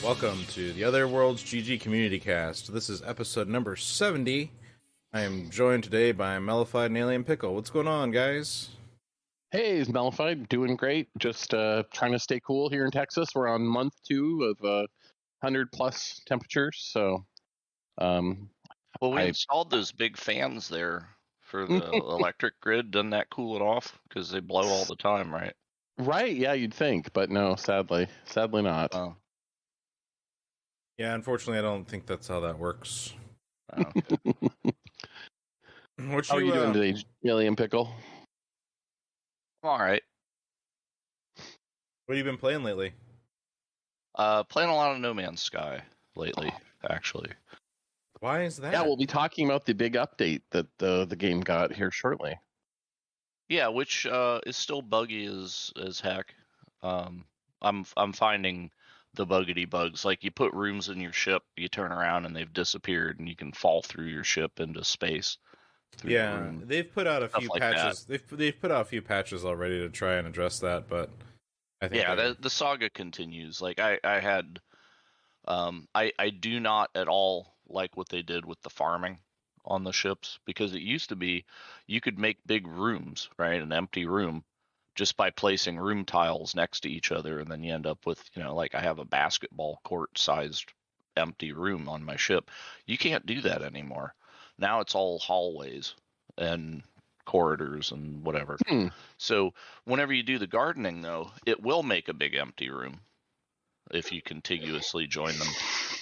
Welcome to the OtherWorldsGG Community Cast. This is episode number 70. I am joined today by Mellified and Alien Pickle. What's going on, guys? Hey, it's Mellified. Doing great. Just trying to stay cool here in Texas. We're on month 2 of 100 plus temperatures. So, well, we installed those big fans there for the electric grid. Doesn't that cool it off? Because they blow all the time, right? Right. Yeah, you'd think, but no, sadly not. Oh. Yeah, unfortunately, I don't think that's how that works. Okay. How are you doing today, Alien Pickle? All right. What have you been playing lately? Playing a lot of No Man's Sky lately, actually. Why is that? Yeah, we'll be talking about the big update that the game got here shortly. Yeah, which is still buggy as heck. I'm finding the buggity bugs. Like, you put rooms in your ship, you turn around and they've disappeared, and you can fall through your ship into space. Yeah, they've put out a few patches. Like they've put out a few patches already to try and address that, but I think the saga continues. Like, I had, I do not at all like what they did with the farming on the ships, because it used to be you could make big rooms, right, an empty room, just by placing room tiles next to each other, and then you end up with, like I have a basketball court sized empty room on my ship. You can't do that anymore. Now it's all hallways and corridors and whatever. So whenever you do the gardening, though, it will make a big empty room if you contiguously join them.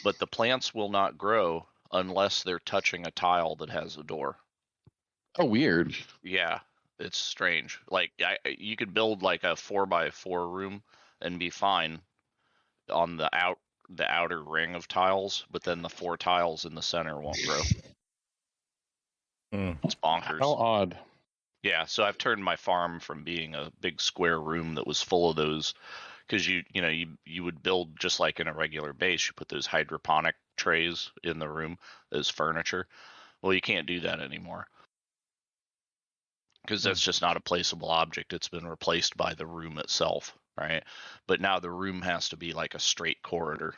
But the plants will not grow unless they're touching a tile that has a door. Oh, weird. Yeah, it's strange. Like, you could build like a 4x4 room and be fine on the outer ring of tiles, but then the 4 tiles in the center won't grow. It's bonkers. How odd. Yeah, so I've turned my farm from being a big square room that was full of those, because you would build just like in a regular base. You put those hydroponic trays in the room as furniture. Well, you can't do that anymore, because that's just not a placeable object. It's been replaced by the room itself, right? But now the room has to be like a straight corridor,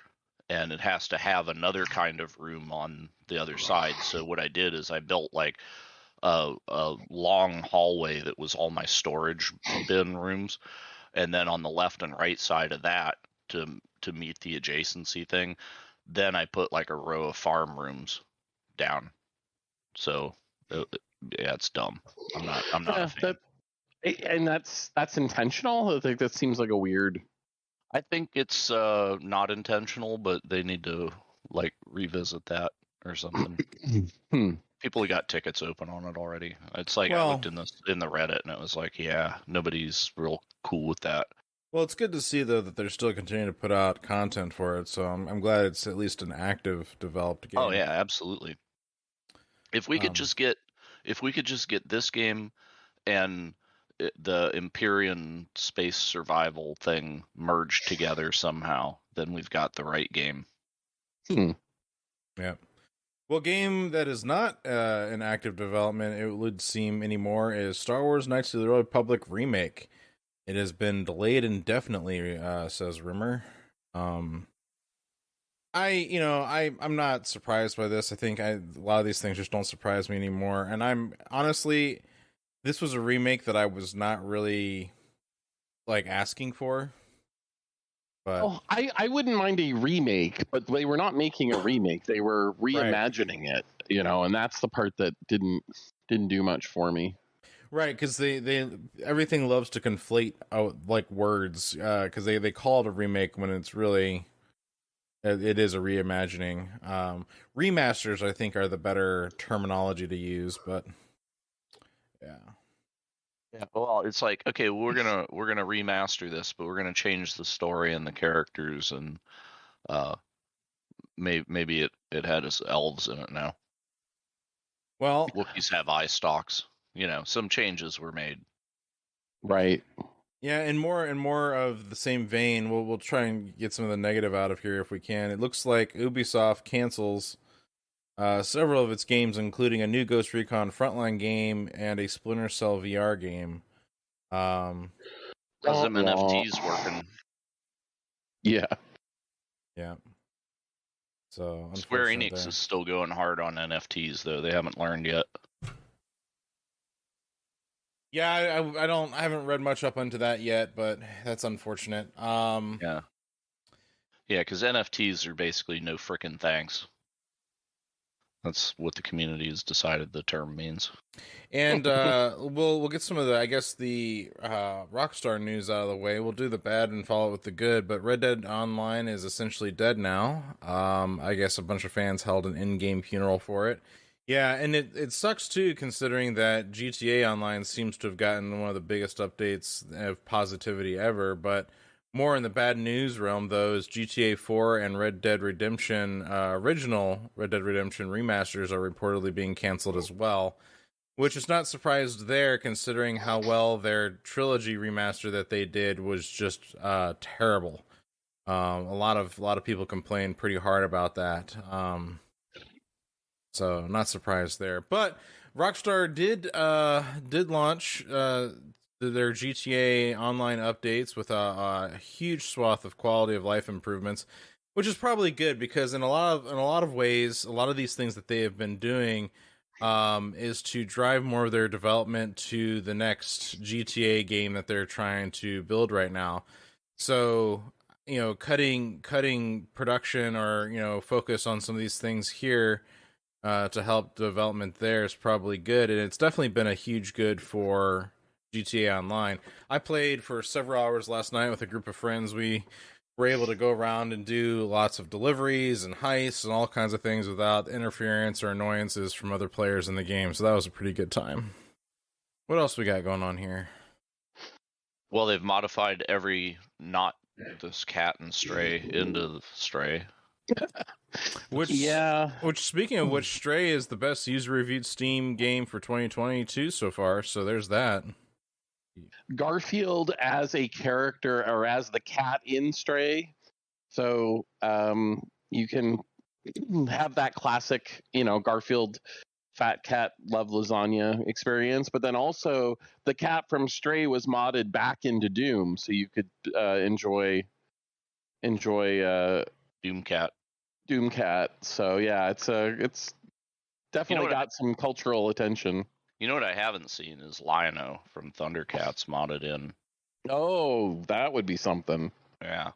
and it has to have another kind of room on the other side. So what I did is I built like a long hallway that was all my storage bin rooms, and then on the left and right side of that, to meet the adjacency thing, then I put like a row of farm rooms down. So yeah, it's dumb. I'm not a fan. And that's intentional. I think that seems like a weird. I think it's not intentional, but they need to like revisit that or something. People got tickets open on it already. It's like, I looked in the Reddit, and it was like, yeah, nobody's real cool with that. Well, it's good to see though that they're still continuing to put out content for it. So I'm glad it's at least an active, developed game. Oh yeah, absolutely. If we could just get this game and the Empyrean space survival thing merged together somehow, then we've got the right game. Yeah. Well, game that is not in active development, it would seem anymore, is Star Wars Knights of the Old Republic remake. It has been delayed indefinitely, says rumor. I'm not surprised by this. I think a lot of these things just don't surprise me anymore. And I'm honestly, this was a remake that I was not really like asking for. But I wouldn't mind a remake, but they were not making a remake. They were reimagining it, and that's the part that didn't do much for me. Right, because they everything loves to conflate like words, because they call it a remake when it's really it is a reimagining. Remasters, I think, are the better terminology to use, but yeah. Yeah, well, it's like, okay, we're gonna remaster this, but we're gonna change the story and the characters, and maybe it had elves in it now. Well, Wookiees have eye stalks. Some changes were made. Right. Yeah, and more of the same vein. We'll try and get some of the negative out of here if we can. It looks like Ubisoft cancels several of its games, including a new Ghost Recon Frontline game and a Splinter Cell VR game. How's them NFTs working? Yeah. Yeah. So Square unfortunate Enix there. is still going hard on NFTs, though. They haven't learned yet. Yeah, I haven't read much up into that yet, but that's unfortunate. Yeah, because NFTs are basically no frickin' thanks. That's what the community has decided the term means. And we'll get some of the, I guess, the Rockstar news out of the way. We'll do the bad and follow it with the good. But Red Dead Online is essentially dead now. I guess a bunch of fans held an in-game funeral for it. Yeah, and it sucks too, considering that GTA Online seems to have gotten one of the biggest updates of positivity ever. But more in the bad news realm, though, is GTA 4 and Red Dead Redemption, original Red Dead Redemption remasters are reportedly being canceled as well. Which is not surprised there, considering how well their trilogy remaster that they did was just terrible. A lot of people complained pretty hard about that. So not surprised there. But Rockstar did launch their GTA Online updates with a huge swath of quality of life improvements, which is probably good because in a lot of ways, a lot of these things that they have been doing is to drive more of their development to the next GTA game that they're trying to build right now. So, cutting production or, focus on some of these things here to help development there is probably good. And it's definitely been a huge good for GTA Online. I played for several hours last night with a group of friends. We were able to go around and do lots of deliveries and heists and all kinds of things without interference or annoyances from other players in the game. So that was a pretty good time. What else we got going on here? Well, they've modified every not this cat and Stray into the Stray. Which speaking of which, Stray is the best user-reviewed Steam game for 2022 so far. So there's that. Garfield as a character or as the cat in Stray. So you can have that classic, Garfield fat cat love lasagna experience, but then also the cat from Stray was modded back into Doom, so you could enjoy Doomcat. So yeah, it's definitely got some cultural attention. You know what I haven't seen is Lion-O from Thundercats modded in. Oh, that would be something. Yeah.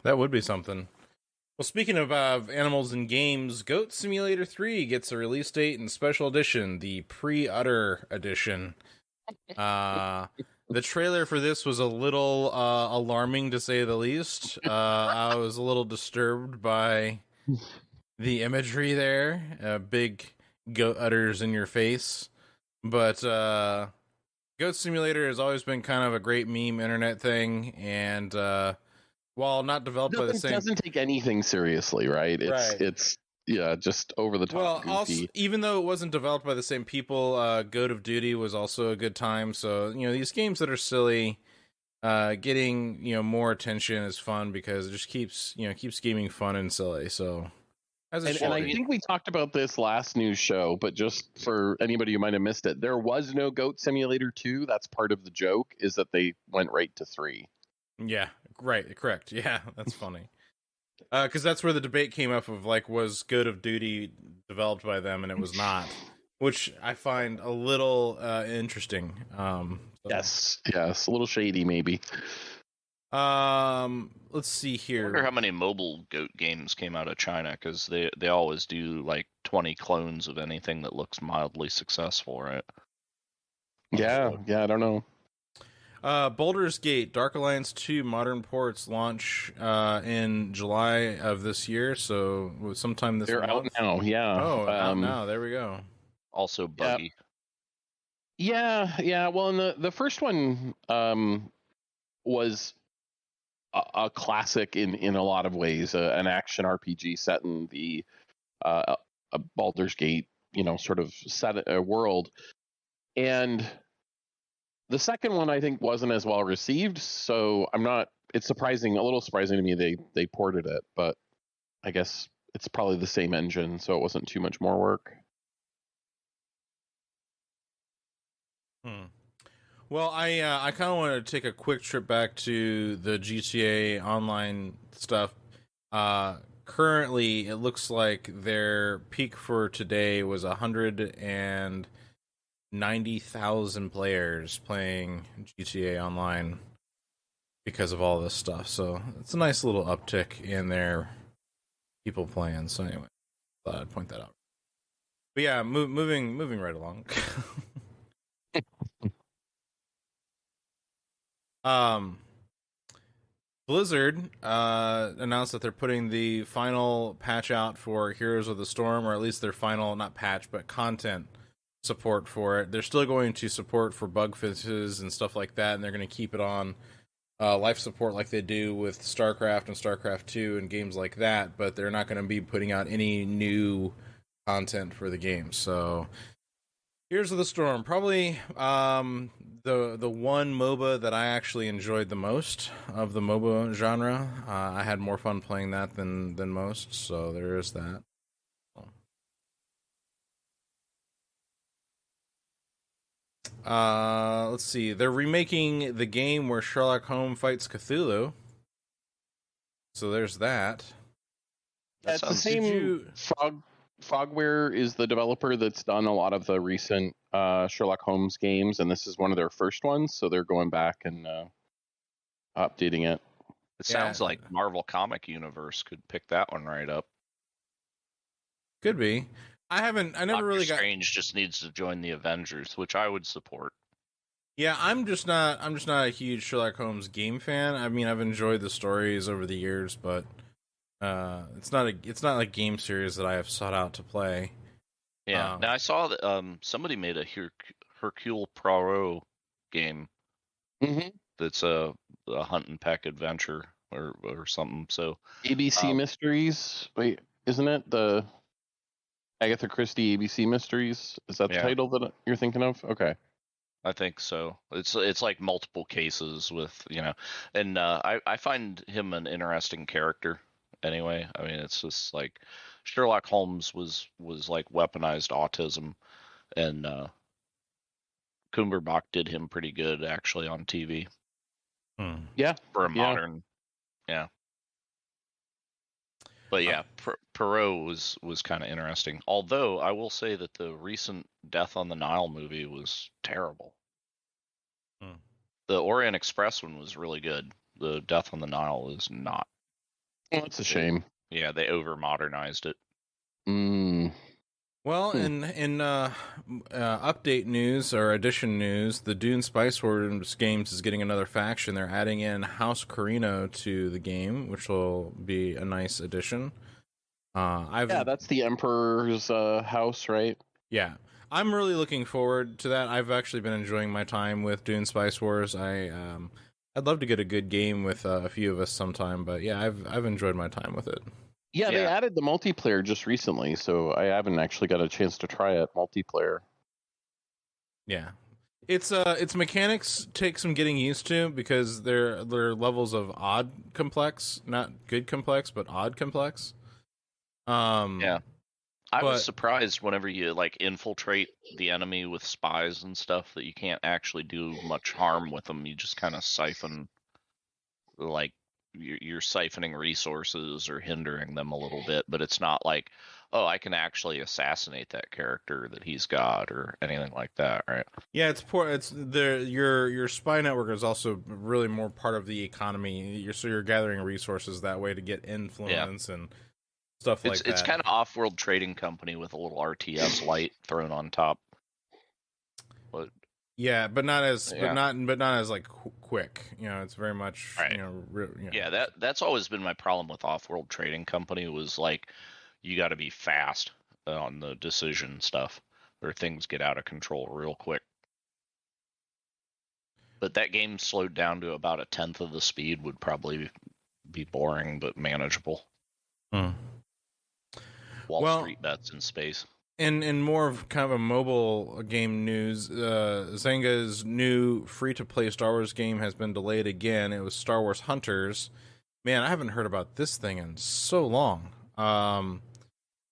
That would be something. Well, speaking of animals in games, Goat Simulator 3 gets a release date and special edition, the pre-utter edition. The trailer for this was a little alarming, to say the least. I was a little disturbed by the imagery there. Big goat udders in your face. But Goat Simulator has always been kind of a great meme internet thing, and while not developed by the same, doesn't take anything seriously, right? It's just over the top. Well, goofy. also, even though it wasn't developed by the same people, Goat of Duty was also a good time. So these games that are silly, getting more attention is fun because it just keeps gaming fun and silly. So. And I think we talked about this last news show, but just for anybody who might have missed it, there was no Goat Simulator 2. That's part of the joke, is that they went right to 3. Yeah, right, correct. Yeah, that's funny. Because that's where the debate came up of, was Goat of Duty developed by them, and it was not, which I find a little interesting. Yes, a little shady, maybe. Let's see here. I wonder how many mobile Goat games came out of China, because they always do 20 clones of anything that looks mildly successful, right? Yeah, I don't know. Baldur's Gate Dark Alliance 2 Modern Ports launch in July of this year, so sometime this month. They're out now, yeah. Oh, out now. There we go. Also buggy. Yeah. Well, and the first one was a classic in a lot of ways, an action RPG set in the a Baldur's Gate, sort of set a world. And the second one, I think, wasn't as well received, so it's a little surprising to me they ported it, but I guess it's probably the same engine, so it wasn't too much more work. Well, I kind of want to take a quick trip back to the GTA Online stuff, currently, it looks like their peak for today was 190,000 players playing GTA Online because of all this stuff. So it's a nice little uptick in their people playing. So anyway, thought I'd point that out. But yeah, moving right along. Blizzard announced that they're putting the final patch out for Heroes of the Storm, or at least their final, not patch, but content support for it. They're still going to support for bug fixes and stuff like that, and they're going to keep it on life support like they do with StarCraft and StarCraft 2 and games like that, but they're not going to be putting out any new content for the game. So Heroes of the Storm, probably the one MOBA that I actually enjoyed the most of the MOBA genre. I had more fun playing that than most, so there is that. Let's see. They're remaking the game where Sherlock Holmes fights Cthulhu. So there's that. It's the same. Frogware is the developer that's done a lot of the recent Sherlock Holmes games, and this is one of their first ones, so they're going back and updating it. It sounds like Marvel Comic Universe could pick that one right up. Could be. I never really got. Strange just needs to join the Avengers, which I would support. Yeah, I'm just not a huge Sherlock Holmes game fan. I mean, I've enjoyed the stories over the years, but it's not a game series that I have sought out to play. Yeah. Now I saw that somebody made a Hercule Poirot game. Mm-hmm. That's a hunt and peck adventure or something. So ABC Mysteries. Wait, isn't it the Agatha Christie ABC Mysteries? Is that the title that you're thinking of? Okay. I think so. It's like multiple cases with, and I find him an interesting character anyway. I mean, it's just like Sherlock Holmes was like weaponized autism, and Cumberbatch did him pretty good actually on TV. Yeah. For a modern, yeah. But yeah, Perot was kind of interesting. Although I will say that the recent Death on the Nile movie was terrible. The Orient Express one was really good. The Death on the Nile is not. Oh, that's a shame. Yeah, they over modernized it. Well, in update news or edition news, the Dune Spice Wars games is getting another faction. They're adding in House Corino to the game, which will be a nice addition. That's the Emperor's house, right? Yeah, I'm really looking forward to that. I've actually been enjoying my time with Dune Spice Wars. I'd love to get a good game with a few of us sometime, but yeah, I've enjoyed my time with it. Yeah, they added the multiplayer just recently, so I haven't actually got a chance to try it multiplayer. Yeah, its mechanics take some getting used to because they're levels of odd complex, not good complex, but odd complex. I was surprised whenever you like infiltrate the enemy with spies and stuff that you can't actually do much harm with them. You just kind of siphon, like you're siphoning resources or hindering them a little bit, but it's not like, oh, I can actually assassinate that character that he's got or anything like that, right? Yeah, it's poor. It's your spy network is also really more part of the economy. You're gathering resources that way to get influence and stuff like that. It's kind of off-world trading company with a little RTS light thrown on top. But yeah, but not as like quick. It's very much right. Yeah, that's always been my problem with off-world trading company was like you got to be fast on the decision stuff, or things get out of control real quick. But that game slowed down to about a tenth of the speed would probably be boring but manageable. Wall Street bets in space. And more of kind of a mobile game news, Zynga's new free-to-play Star Wars game has been delayed again. It was Star Wars Hunters. Man, I haven't heard about this thing in so long.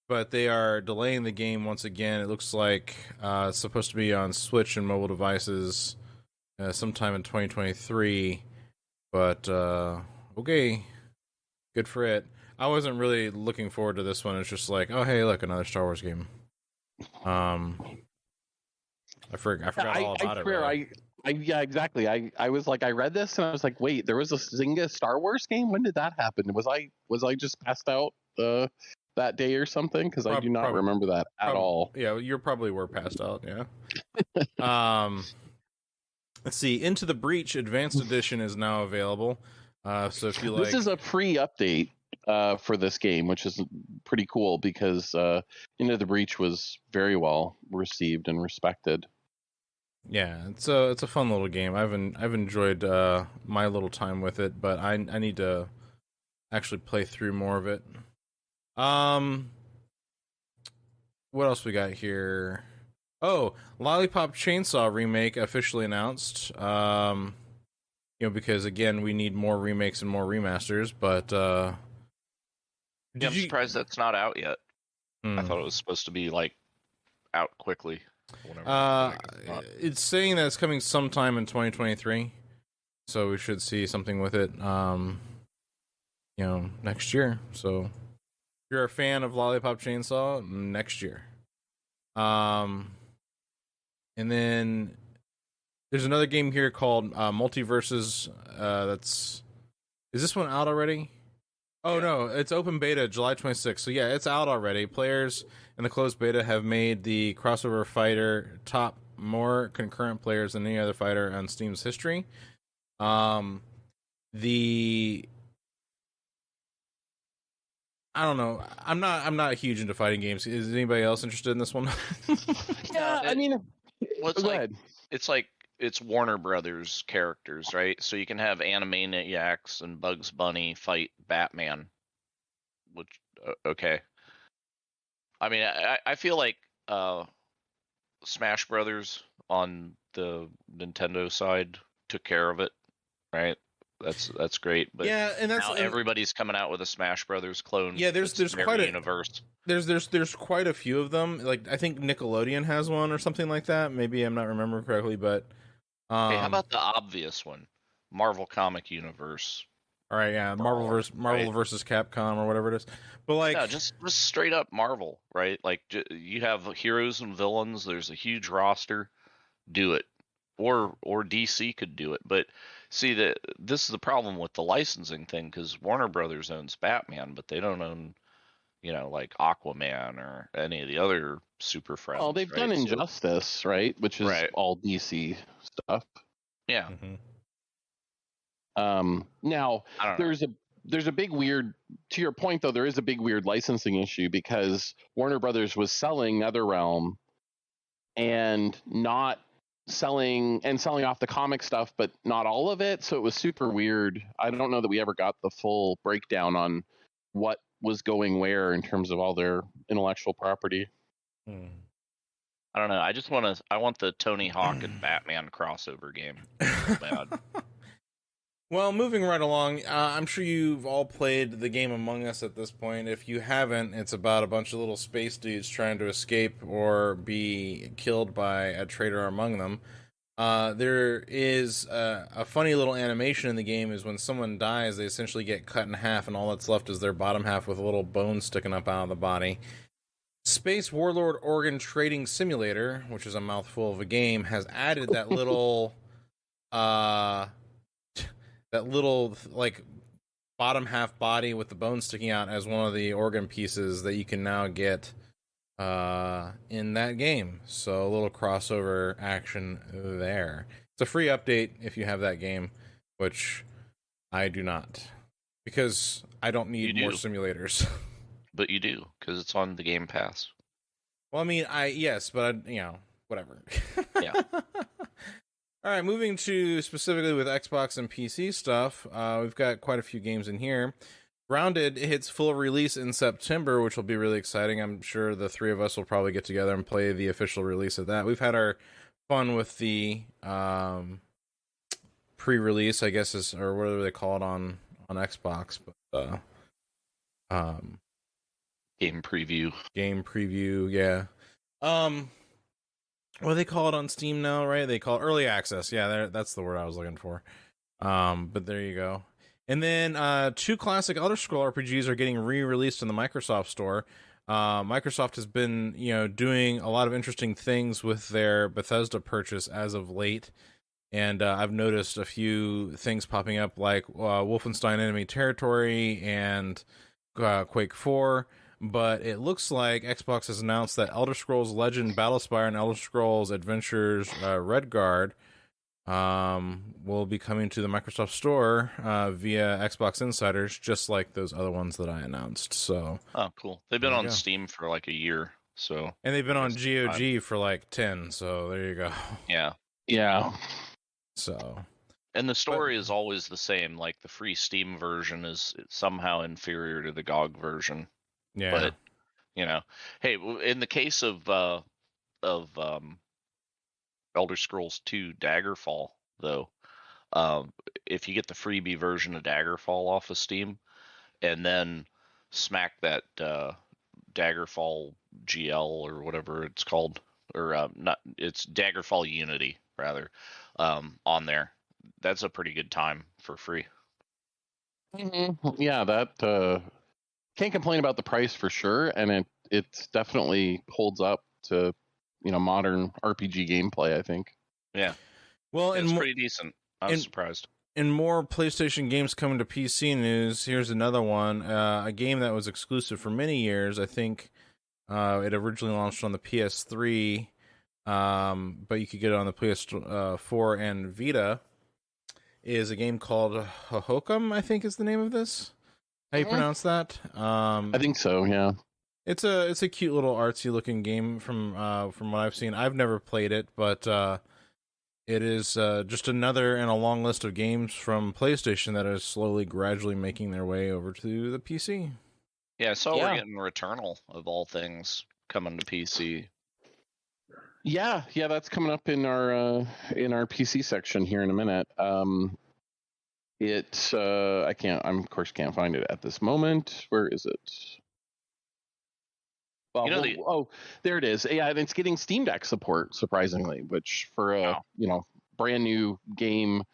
But they are delaying the game once again. It looks like it's supposed to be on Switch and mobile devices sometime in 2023. But, okay. Good for it. I wasn't really looking forward to this one. It's just like, oh hey, look, another Star Wars game. I forgot all about it. Really. Yeah, exactly. I was like, I read this and I was like, wait, there was a Zynga Star Wars game. When did that happen? Was I just passed out that day or something? Because I do not remember that at all. Yeah, you probably were passed out. Yeah. Let's see. Into the Breach Advanced Edition is now available. So if you like, this is a pre-update for this game, which is pretty cool because Into the Breach was very well received and respected. Yeah, it's a fun little game. I've enjoyed my little time with it, but I need to actually play through more of it. What else we got here? Oh, Lollipop Chainsaw remake officially announced. Because again, we need more remakes and more remasters, but I'm surprised that's not out yet. I thought it was supposed to be like out quickly. It's saying that it's coming sometime in 2023, so we should see something with it, next year. So if you're a fan of Lollipop Chainsaw, next year. And then there's another game here called Multiverses. Is this one out already? Oh, yeah. No, it's open beta July 26th. So yeah, it's out already. Players in the closed beta have made the crossover fighter top more concurrent players than any other fighter on Steam's history. I don't know. I'm not huge into fighting games. Is anybody else interested in this one? Yeah, I mean, it's Warner Brothers characters, right? So you can have Animaniacs and Bugs Bunny fight Batman, which okay. I mean, I feel like Smash Brothers on the Nintendo side took care of it, right? That's great, but yeah, and now everybody's coming out with a Smash Brothers clone. Yeah, there's quite a universe. There's quite a few of them. Like I think Nickelodeon has one or something like that. Maybe I'm not remembering correctly, but hey, how about the obvious one, Marvel Comic Universe? All right, yeah, Marvel versus Capcom or whatever it is. But like, no, just straight up Marvel, right? Like you have heroes and villains. There's a huge roster. Do it, or DC could do it. But see that this is the problem with the licensing thing because Warner Brothers owns Batman, but they don't own, like Aquaman or any of the other super friends. Well, they've done Injustice, right? Which is all DC stuff. Yeah. Mm-hmm. Now there's a big weird, to your point though, there is a big weird licensing issue because Warner Brothers was selling NetherRealm and not selling off the comic stuff, but not all of it. So it was super weird. I don't know that we ever got the full breakdown on what was going where in terms of all their intellectual property. I don't know. I want the Tony Hawk and Batman crossover game. So bad. Well, moving right along, I'm sure you've all played the game Among Us at this point. If you haven't, it's about a bunch of little space dudes trying to escape or be killed by a traitor among them. There is a funny little animation in the game is when someone dies, they essentially get cut in half, and all that's left is their bottom half with a little bone sticking up out of the body. Space Warlord Organ Trading Simulator, which is a mouthful of a game, has added that little... that little like bottom half body with the bone sticking out as one of the organ pieces that you can now get in that game. So a little crossover action there. It's a free update if you have that game, which I do not, because I don't need more simulators. But you do, because it's on the Game Pass. Well, I mean, yes, but whatever. Yeah. All right, moving to specifically with Xbox and PC stuff, we've got quite a few games in here. Grounded hits full release in September, which will be really exciting. I'm sure the three of us will probably get together and play the official release of that. We've had our fun with the pre-release, I guess, or whatever they call it on Xbox, but game preview, yeah. What do they call it on Steam now, right? They call it early access. Yeah, that's the word I was looking for. But there you go. And then 2 classic Elder Scroll RPGs are getting re-released in the Microsoft Store. Microsoft has been, doing a lot of interesting things with their Bethesda purchase as of late. And I've noticed a few things popping up like Wolfenstein Enemy Territory and Quake 4. But it looks like Xbox has announced that Elder Scrolls Legend Battlespire and Elder Scrolls Adventures Redguard will be coming to the Microsoft Store via Xbox Insiders, just like those other ones that I announced. So, oh, cool. They've been on Steam for like a year, so. And they've been on GOG for like 10. So there you go. Yeah. So. And the story is always the same. Like the free Steam version is somehow inferior to the GOG version. Yeah. But hey, in the case of Elder Scrolls 2 Daggerfall, though, if you get the freebie version of Daggerfall off of Steam, and then smack that Daggerfall GL or whatever it's called, or it's Daggerfall Unity rather, on there, that's a pretty good time for free. Mm-hmm. Yeah, that can't complain about the price for sure, and it definitely holds up to modern RPG gameplay, I think. Yeah. Well, it's pretty decent. I'm surprised. In more PlayStation games coming to PC news, here's another one. A game that was exclusive for many years. I think it originally launched on the PS3, but you could get it on the PS4 and Vita. Is a game called Hohokam, I think is the name of this. How you pronounce that? I think so, yeah. It's a cute little artsy looking game from what I've seen. I've never played it, but it is just another in a long list of games from PlayStation that is slowly, gradually making their way over to the PC. Yeah, so we're getting Returnal of all things coming to PC. Yeah, that's coming up in our PC section here in a minute. I can't find it at this moment. Where is it? Well, there it is. Yeah, and it's getting Steam Deck support, surprisingly, which for a brand new game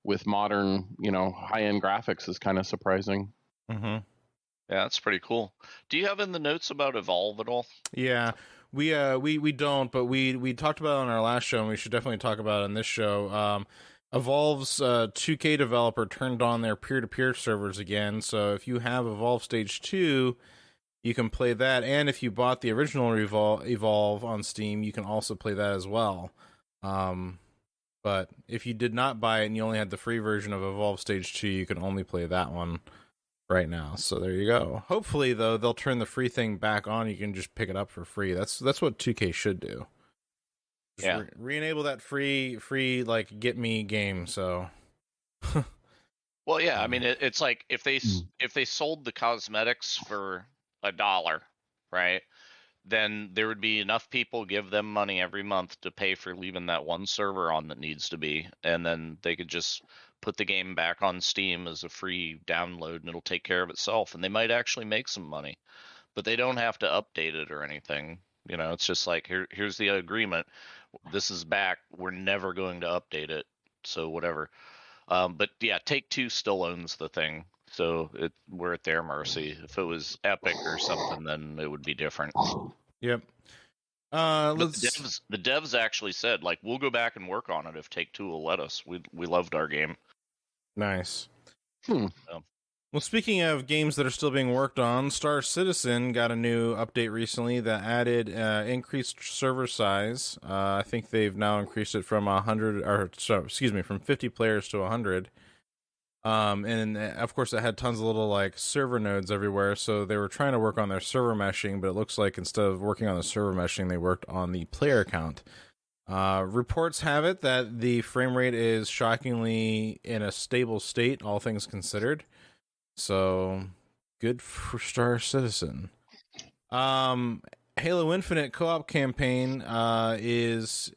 with modern, high-end graphics is kind of surprising. Mm-hmm. Yeah, that's pretty cool. Do you have in the notes about Evolve at all? Yeah, we don't, but we talked about it on our last show, and we should definitely talk about it on this show. Evolve's 2K developer turned on their peer-to-peer servers again, so if you have Evolve Stage 2, you can play that, and if you bought the original Evolve on Steam, you can also play that as well. But if you did not buy it and you only had the free version of Evolve Stage 2, you can only play that one right now. So there you go. Hopefully, though, they'll turn the free thing back on. You can just pick it up for free. That's what 2K should do. Just re-enable that free like get me game. So. Well, yeah. I mean, it's like if they sold the cosmetics for $1, right? Then there would be enough people give them money every month to pay for leaving that one server on that needs to be, and then they could just put the game back on Steam as a free download, and it'll take care of itself. And they might actually make some money, but they don't have to update it or anything. It's just like here's the agreement. This is back. We're never going to update it. So whatever. But yeah, Take-Two still owns the thing. So we're at their mercy. If it was Epic or something, then it would be different. Yep. The devs actually said, like, we'll go back and work on it if Take-Two will let us. We loved our game. Nice. So. Well, speaking of games that are still being worked on, Star Citizen got a new update recently that added increased server size. I think they've now increased it from 50 players to 100. And of course it had tons of little like server nodes everywhere, so they were trying to work on their server meshing, but it looks like instead of working on the server meshing, they worked on the player count. Reports have it that the frame rate is shockingly in a stable state, all things considered. So good for Star Citizen. Halo Infinite co-op campaign is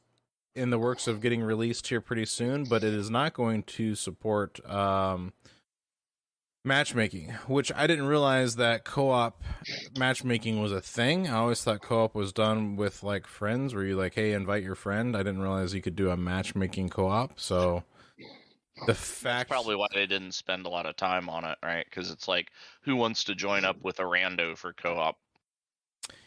in the works of getting released here pretty soon, but it is not going to support matchmaking, which I didn't realize that co-op matchmaking was a thing. I always thought co-op was done with like friends, where you like, hey, invite your friend. I didn't realize you could do a matchmaking co-op. So The fact, That's probably why they didn't spend a lot of time on it, right? Because it's like, who wants to join up with a rando for co-op?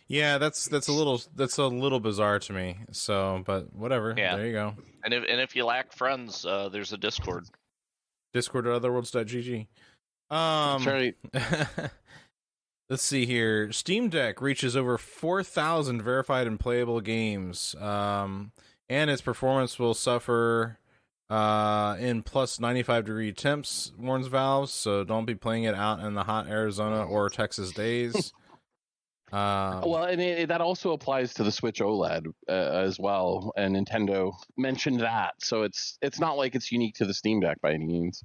yeah, that's a little bizarre to me. So, but whatever. Yeah. There you go. And if you lack friends, there's a Discord. Discord at OtherWorlds.GG. That's right. Let's see here. Steam Deck reaches over 4,000 verified and playable games, and its performance will suffer in plus 95-degree temps, warns Valve. So don't be playing it out in the hot Arizona or Texas days. Well, and that also applies to the Switch OLED as well, and Nintendo mentioned that. So it's not like it's unique to the Steam Deck by any means.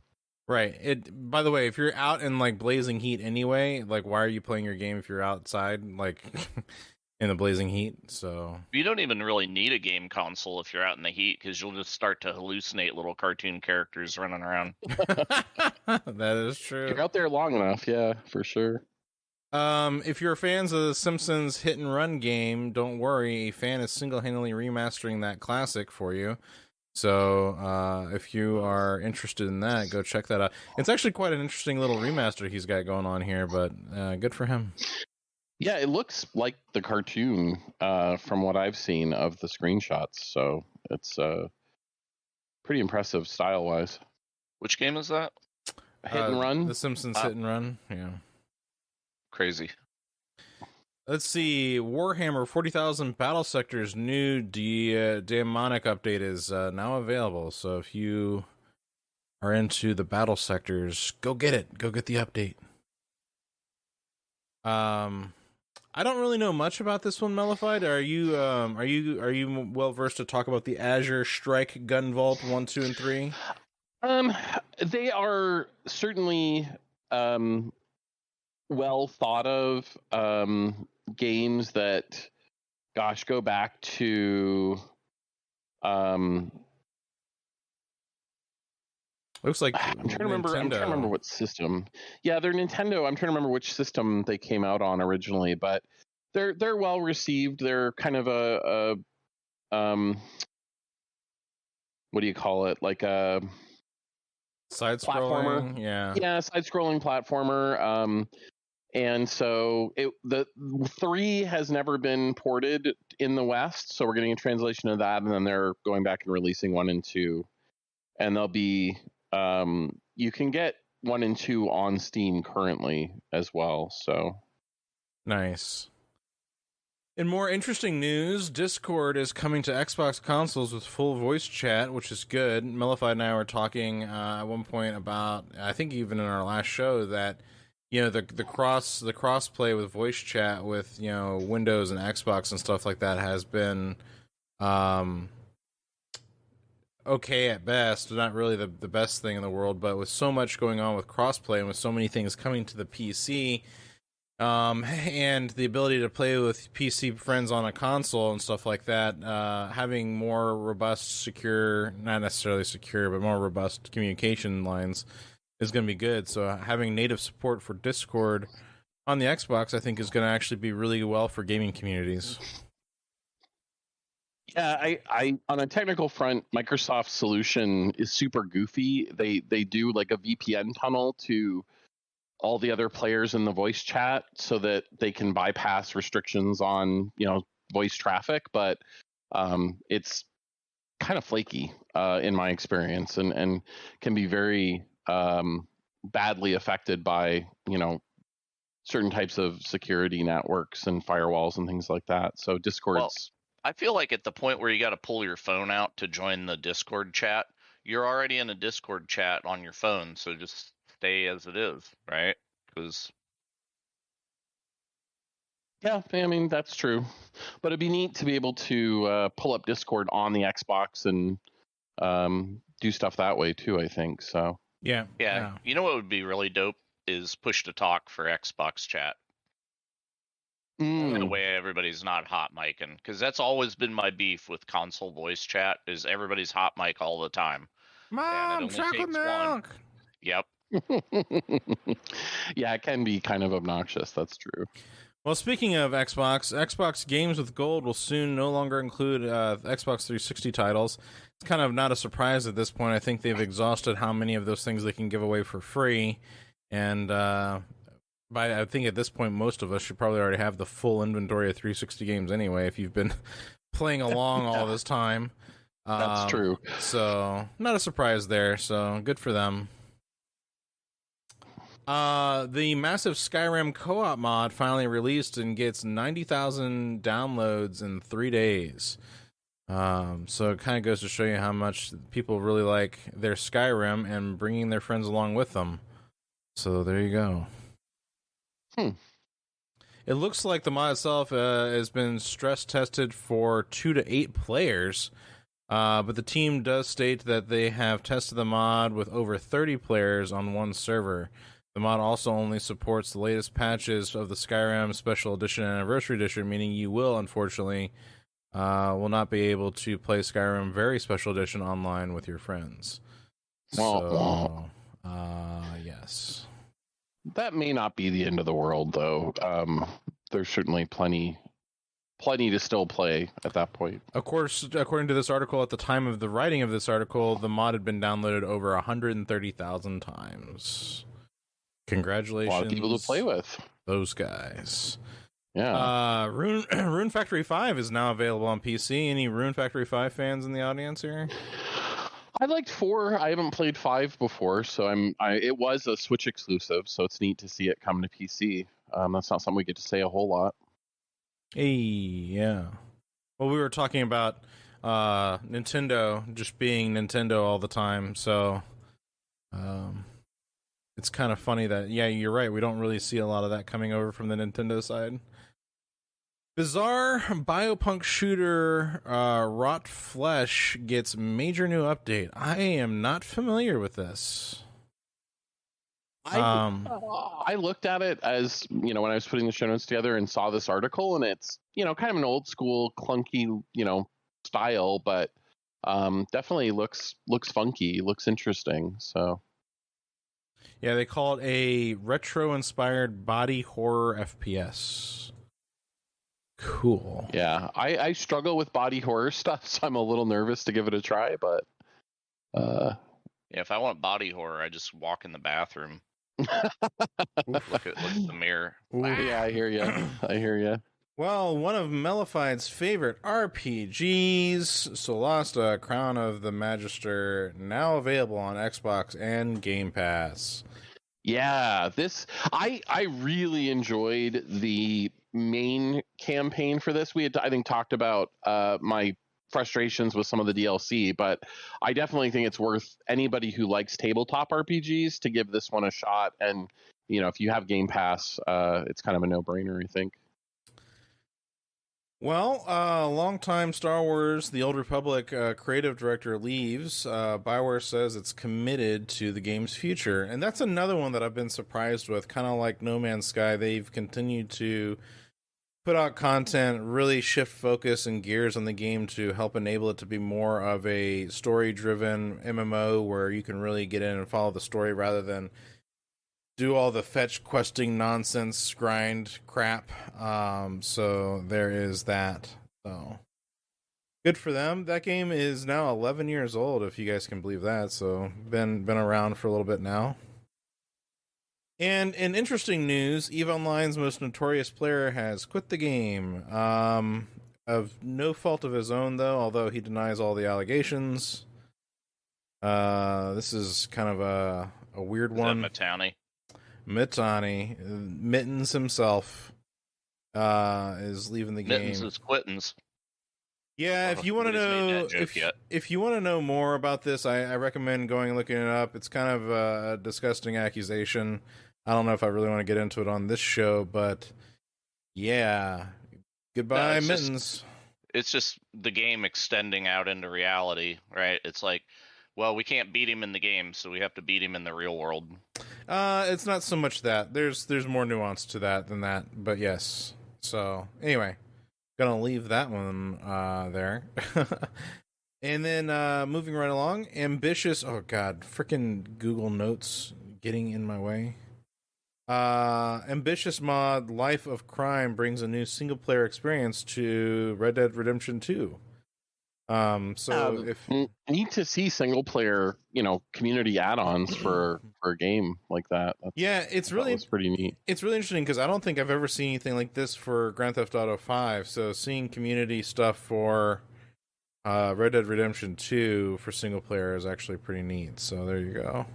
Right. By the way, if you're out in like blazing heat anyway, like why are you playing your game if you're outside like in the blazing heat? So you don't even really need a game console if you're out in the heat, because you'll just start to hallucinate little cartoon characters running around. That is true. You're out there long enough, yeah, for sure. If you're fans of the Simpsons hit and run game, don't worry. A fan is single-handedly remastering that classic for you. So, if you are interested in that, go check that out. It's actually quite an interesting little remaster he's got going on here, but good for him. Yeah, it looks like the cartoon from what I've seen of the screenshots. So it's pretty impressive style-wise. Which game is that? Hit and run? The Simpsons hit and run, yeah. Crazy. Let's see. Warhammer 40,000 Battle Sector's new demonic update is now available. So if you are into the battle sectors, go get it. Go get the update. I don't really know much about this one, Mellified. Are you well versed to talk about the Azure Strike Gun Vault 1, 2, and 3? They are certainly well thought of games that, gosh, go back to looks like I'm trying to remember what system. Yeah, they're Nintendo. I'm trying to remember which system they came out on originally, but they're well received. They're kind of a what do you call it? Like a side-scrolling, yeah, side-scrolling platformer. And so the 3 has never been ported in the West, so we're getting a translation of that, and then they're going back and releasing 1 and 2, and they'll be you can get 1 and 2 on Steam currently as well. So nice. In more interesting news, Discord is coming to Xbox consoles with full voice chat, which is good. Mellified and I were talking at one point about, I think even in our last show, that the cross play with voice chat with Windows and Xbox and stuff like that has been okay at best, not really the best thing in the world. But with so much going on with crossplay and with so many things coming to the PC, and the ability to play with PC friends on a console and stuff like that, having more robust, secure, not necessarily secure, but more robust communication lines is going to be good. So having native support for Discord on the Xbox, I think, is going to actually be really well for gaming communities. Yeah, I on a technical front, Microsoft's solution is super goofy. They do like a VPN tunnel to all the other players in the voice chat so that they can bypass restrictions on voice traffic, but it's kind of flaky in my experience, and can be very badly affected by certain types of security networks and firewalls and things like that. So Discord's I feel like at the point where you got to pull your phone out to join the Discord chat, you're already in a Discord chat on your phone, so just stay as it is, right? Because yeah, I mean that's true, but it'd be neat to be able to pull up Discord on the Xbox and do stuff that way too, I think. So yeah. You know what would be really dope is push to talk for Xbox chat. That way everybody's not hot micing, because that's always been my beef with console voice chat, is everybody's hot mic all the time. Mom, chocolate milk. Yep. Yeah, it can be kind of obnoxious. That's true. Well, speaking of Xbox games with gold will soon no longer include Xbox 360 titles. It's kind of not a surprise at this point. I think they've exhausted how many of those things they can give away for free, and I think at this point most of us should probably already have the full inventory of 360 games anyway. If you've been playing along all this time, That's true. So not a surprise there. So good for them. The massive Skyrim co-op mod finally released and gets 90,000 downloads in 3 days. So it kind of goes to show you how much people really like their Skyrim and bringing their friends along with them. So there you go. It looks like the mod itself has been stress tested for 2 to 8 players. But the team does state that they have tested the mod with over 30 players on one server. The mod also only supports the latest patches of the Skyrim Special Edition and Anniversary Edition, meaning you will, unfortunately, will not be able to play Skyrim Very Special Edition online with your friends. So, yes. That may not be the end of the world, though. There's certainly plenty to still play at that point. Of course, according to this article, at the time of the writing of this article, the mod had been downloaded over 130,000 times. Congratulations. A lot of people to play with. Those guys. Yeah. Rune Factory 5 is now available on PC. Any Rune Factory 5 fans in the audience here? I liked 4. I haven't played 5 before, so it was a Switch exclusive, so it's neat to see it come to PC. That's not something we get to say a whole lot. Hey, yeah. Well, we were talking about Nintendo just being Nintendo all the time, so it's kind of funny that, yeah, you're right, we don't really see a lot of that coming over from the Nintendo side. Bizarre biopunk shooter Rot Flesh gets major new update. I am not familiar with this. I looked at it as, when I was putting the show notes together and saw this article, and it's, kind of an old school clunky, style, but definitely looks funky, looks interesting. So yeah, they call it a retro inspired body horror FPS. Cool. Yeah, I struggle with body horror stuff, so I'm a little nervous to give it a try, but yeah, if I want body horror, I just walk in the bathroom. look at the mirror. Yeah, I hear you. Well, one of Mellified's favorite RPGs, Solasta, Crown of the Magister, now available on Xbox and Game Pass. Yeah, I really enjoyed the main campaign for this. We had, I think, talked about my frustrations with some of the DLC, but I definitely think it's worth anybody who likes tabletop RPGs to give this one a shot. And, if you have Game Pass, it's kind of a no-brainer, I think. Well, longtime Star Wars The Old Republic creative director leaves. BioWare says it's committed to the game's future. And that's another one that I've been surprised with. Kind of like No Man's Sky, they've continued to put out content, really shift focus and gears on the game to help enable it to be more of a story-driven MMO where you can really get in and follow the story rather than do all the fetch questing nonsense grind crap. So there is that. So good for them. That game is now 11 years old, if you guys can believe that. So been around for a little bit now. And in interesting news, EVE Online's most notorious player has quit the game. Of no fault of his own, though, although he denies all the allegations. This is kind of a weird one. Mitani, Mittens himself, is leaving the game. Mittens is quittens. Yeah, if you want to know, if you want to know more about this, I recommend going and looking it up. It's kind of a disgusting accusation. I don't know if I really want to get into it on this show, but yeah, goodbye, Mittens. It's just the game extending out into reality, right? It's like, well, we can't beat him in the game, so we have to beat him in the real world. It's not so much that. There's more nuance to that than that, but yes. So anyway, gonna leave that one there. And then moving right along, ambitious. Oh God, freaking Google Notes getting in my way. Ambitious mod Life of Crime brings a new single player experience to Red Dead Redemption 2. So if need to see single player, community add-ons for a game like that. It's pretty neat. It's really interesting because I don't think I've ever seen anything like this for Grand Theft Auto 5. So seeing community stuff for Red Dead Redemption 2 for single player is actually pretty neat. So there you go.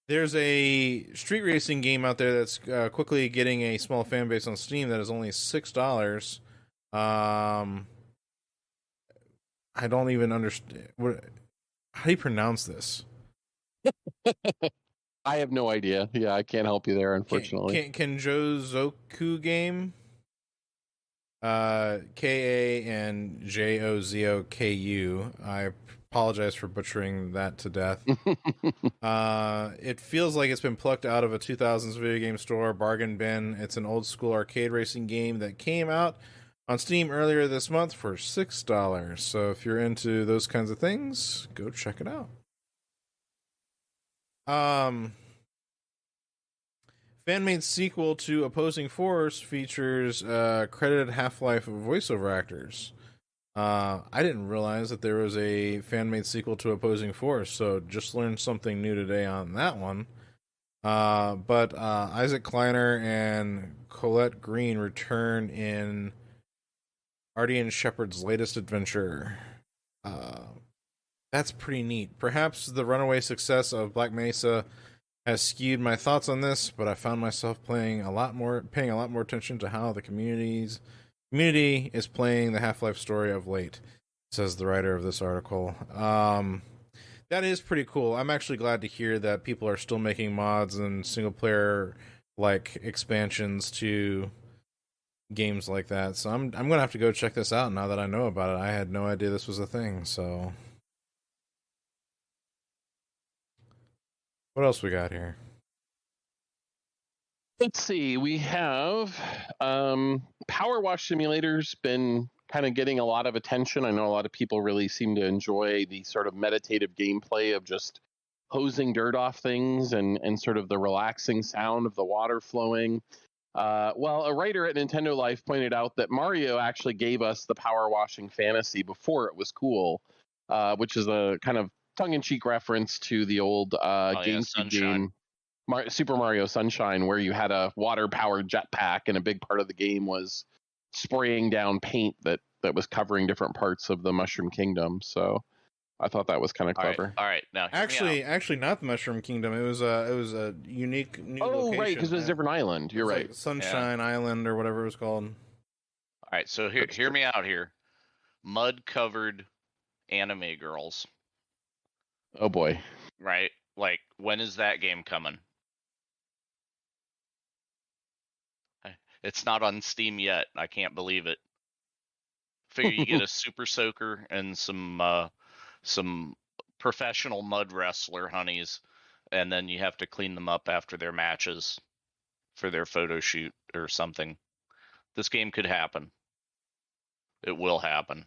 There's a street racing game out there that's quickly getting a small fan base on Steam that is only $6. I don't even understand. How do you pronounce this? I have no idea. Yeah, I can't help you there, unfortunately. Kenjozoku game? Kanjozoku. I apologize for butchering that to death. It feels like it's been plucked out of a 2000s video game store bargain bin. It's an old school arcade racing game that came out on Steam earlier this month for $6. So if you're into those kinds of things, go check it out. Fan-made sequel to Opposing Force features credited Half-Life voiceover actors. I didn't realize that there was a fan-made sequel to Opposing Force, so just learned something new today on that one. But Isaac Kleiner and Colette Green return in Ardian Shepard's latest adventure. That's pretty neat. Perhaps the runaway success of Black Mesa has skewed my thoughts on this, but I found myself paying a lot more attention to how the community is playing the Half-Life story of late, says the writer of this article. That is pretty cool. I'm actually glad to hear that people are still making mods and single player expansions to games like that. So I'm gonna have to go check this out now that I know about it. I had no idea this was a thing. So what else we got here? Let's see. We have Power Wash Simulator's been kind of getting a lot of attention. I know a lot of people really seem to enjoy the sort of meditative gameplay of just hosing dirt off things and sort of the relaxing sound of the water flowing. Well, a writer at Nintendo Life pointed out that Mario actually gave us the power washing fantasy before it was cool, which is a kind of tongue-in-cheek reference to the old GameCube game, Super Mario Sunshine, where you had a water-powered jetpack, and a big part of the game was spraying down paint that was covering different parts of the Mushroom Kingdom. So I thought that was kind of clever. All right. Now, actually, not the Mushroom Kingdom. It was a unique new location. Oh, right, because it was a different island. You're right, like Sunshine Island or whatever it was called. All right, so hear me out here. Mud-covered anime girls. Oh boy. Right? Like, when is that game coming? It's not on Steam yet. I can't believe it. Figure you get a super soaker and some professional mud wrestler honeys, and then you have to clean them up after their matches for their photo shoot or something. This game could happen. It will happen.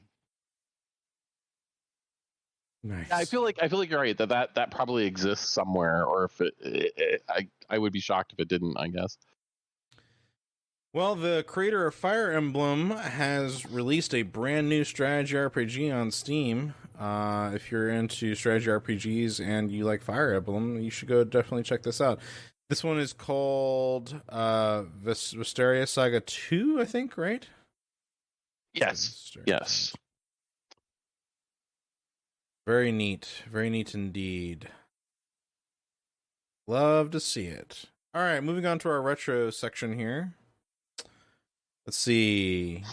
Nice. I feel like you're right that probably exists somewhere, or if I would be shocked if it didn't, I guess. Well, the creator of Fire Emblem has released a brand new strategy RPG on Steam. If you're into strategy RPGs and you like Fire Emblem, you should go definitely check this out. This one is called Wisteria Saga 2, I think, right? Yes. Yes. Very neat indeed. Love to see it. All right, moving on to our retro section here. Let's see.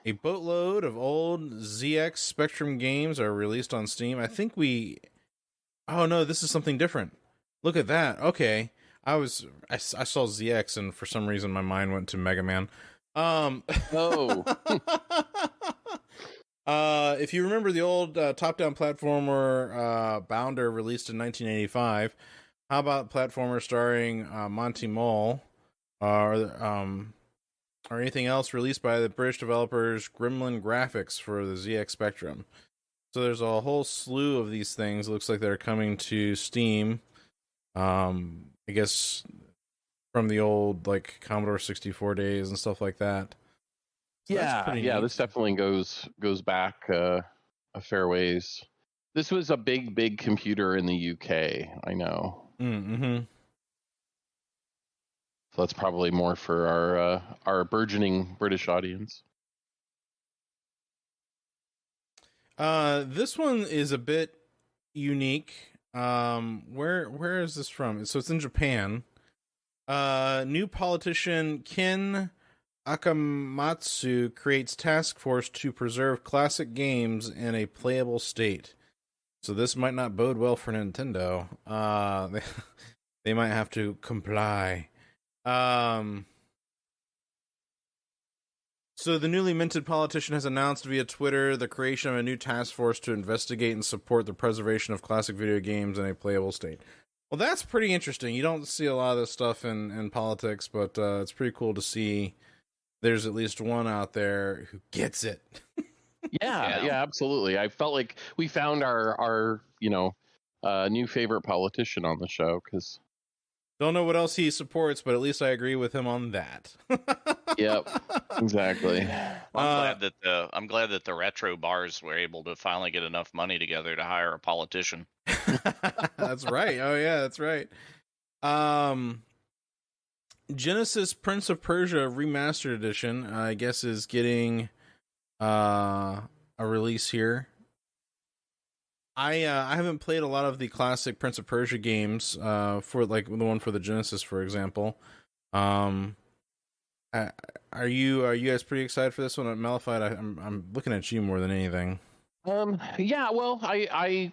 A boatload of old ZX Spectrum games are released on Steam. I think oh no, this is something different. Look at that. Okay. I saw ZX and for some reason my mind went to Mega Man. Oh. If you remember the old top-down platformer Bounder released in 1985, how about platformer starring Monty Mole or anything else released by the British developers Gremlin Graphics for the ZX Spectrum? So there's a whole slew of these things. It looks like they're coming to Steam. I guess from the old like Commodore 64 days and stuff like that. So that's pretty neat. This definitely goes back a fair ways. This was a big computer in the UK, I know. Mm-hmm. So that's probably more for our burgeoning British audience. This one is a bit unique. Where is this from? So it's in Japan. New politician Ken Akamatsu creates task force to preserve classic games in a playable state. So this might not bode well for Nintendo. They might have to comply. So the newly minted politician has announced via Twitter the creation of a new task force to investigate and support the preservation of classic video games in a playable state. Well, that's pretty interesting. You don't see a lot of this stuff in politics, but it's pretty cool to see there's at least one out there who gets it. Yeah, absolutely. I felt like we found our new favorite politician on the show, because don't know what else he supports, but at least I agree with him on that. Yep, exactly. I'm glad that the retro bars were able to finally get enough money together to hire a politician. That's right. Oh yeah, that's right. Genesis Prince of Persia Remastered Edition, I guess, is getting a release here. I haven't played a lot of the classic Prince of Persia games, for like the one for the Genesis, for example. Are you guys pretty excited for this one? Malphite, I'm looking at you more than anything. Yeah, well, I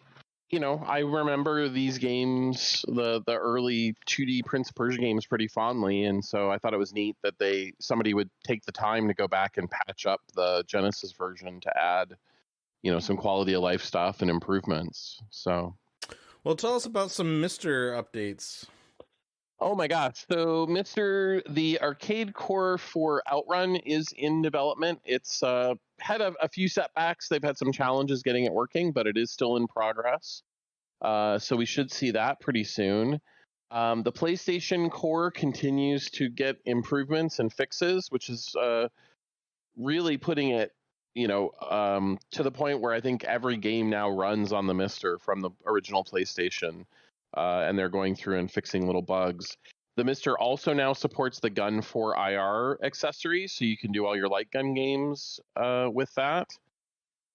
remember these games, the early 2D Prince of Persia games, pretty fondly, and so I thought it was neat that somebody would take the time to go back and patch up the Genesis version to add, some quality of life stuff and improvements. So, well, tell us about some Mr. updates. Oh my gosh! So, the arcade core for Outrun is in development. It's had a few setbacks. They've had some challenges getting it working, but it is still in progress. So we should see that pretty soon. The PlayStation core continues to get improvements and fixes, which is really putting it, to the point where I think every game now runs on the Mister from the original PlayStation, and they're going through and fixing little bugs. The Mister also now supports the Gun 4 IR accessory, so you can do all your light gun games with that.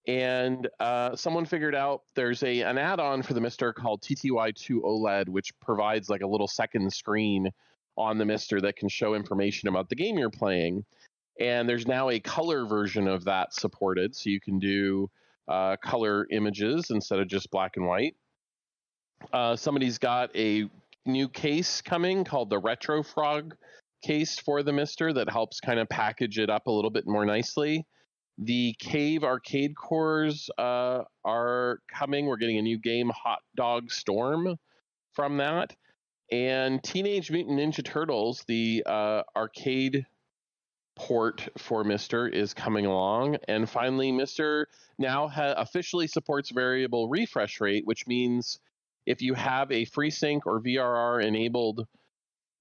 And someone figured out there's an add-on for the Mister called TTY2 OLED, which provides like a little second screen on the Mister that can show information about the game you're playing. And there's now a color version of that supported, so you can do color images instead of just black and white. Somebody's got a new case coming called the Retro Frog case for the Mister that helps kind of package it up a little bit more nicely. The Cave arcade cores are coming. We're getting a new game, Hot Dog Storm, from that. And Teenage Mutant Ninja Turtles, the arcade port for Mister, is coming along. And finally, Mister now officially supports variable refresh rate, which means if you have a FreeSync or VRR enabled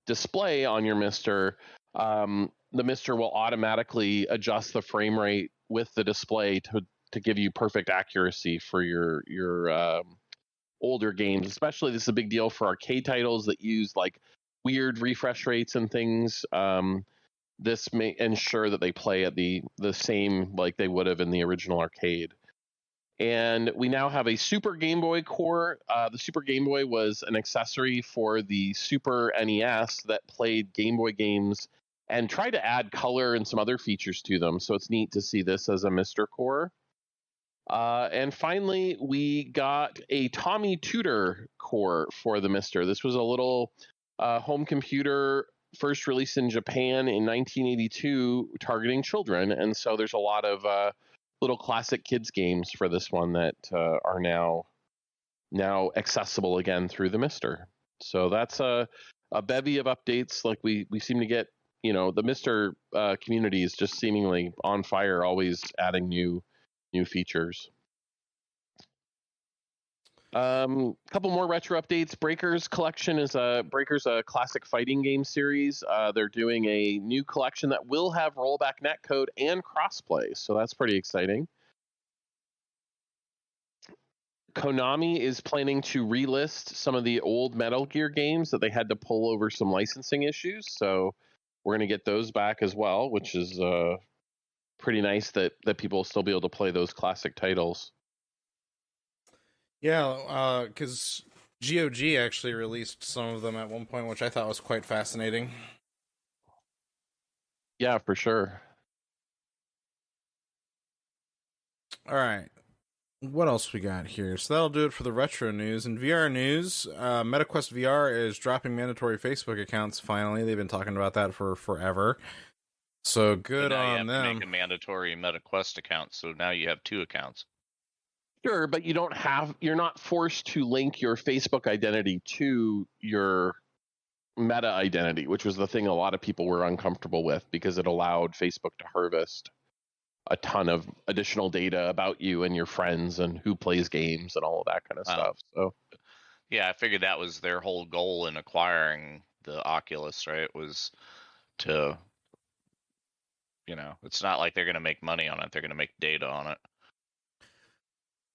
display on your Mister, the Mister will automatically adjust the frame rate with the display to give you perfect accuracy for your older games. Especially, this is a big deal for arcade titles that use like weird refresh rates and things. This may ensure that they play at the same like they would have in the original arcade. And we now have a Super Game Boy core. The Super Game Boy was an accessory for the Super NES that played Game Boy games and tried to add color and some other features to them. So it's neat to see this as a Mister core. And finally, we got a Tommy Tutor core for the Mister. This was a little home computer first released in Japan in 1982, targeting children. And so there's a lot of little classic kids games for this one that are now accessible again through the Mister. So that's a bevy of updates. Like we seem to get, the Mister community is just seemingly on fire, always adding new features. Couple more retro updates. Breakers collection is Breakers a classic fighting game series. They're doing a new collection that will have rollback netcode and crossplay, so that's pretty exciting. Konami is planning to relist some of the old Metal Gear games that they had to pull over some licensing issues, so we're going to get those back as well, which is pretty nice that people will still be able to play those classic titles. Yeah, because GOG actually released some of them at one point, which I thought was quite fascinating. Yeah, for sure. All right. What else we got here? So that'll do it for the retro news. In VR news, MetaQuest VR is dropping mandatory Facebook accounts finally. They've been talking about that for forever. So good on them. You have to make a mandatory MetaQuest account, so now you have 2 accounts. Sure, but you're not forced to link your Facebook identity to your Meta identity, which was the thing a lot of people were uncomfortable with because it allowed Facebook to harvest a ton of additional data about you and your friends and who plays games and all of that kind of stuff. So, yeah, I figured that was their whole goal in acquiring the Oculus, right? Was to, it's not like they're going to make money on it. They're going to make data on it.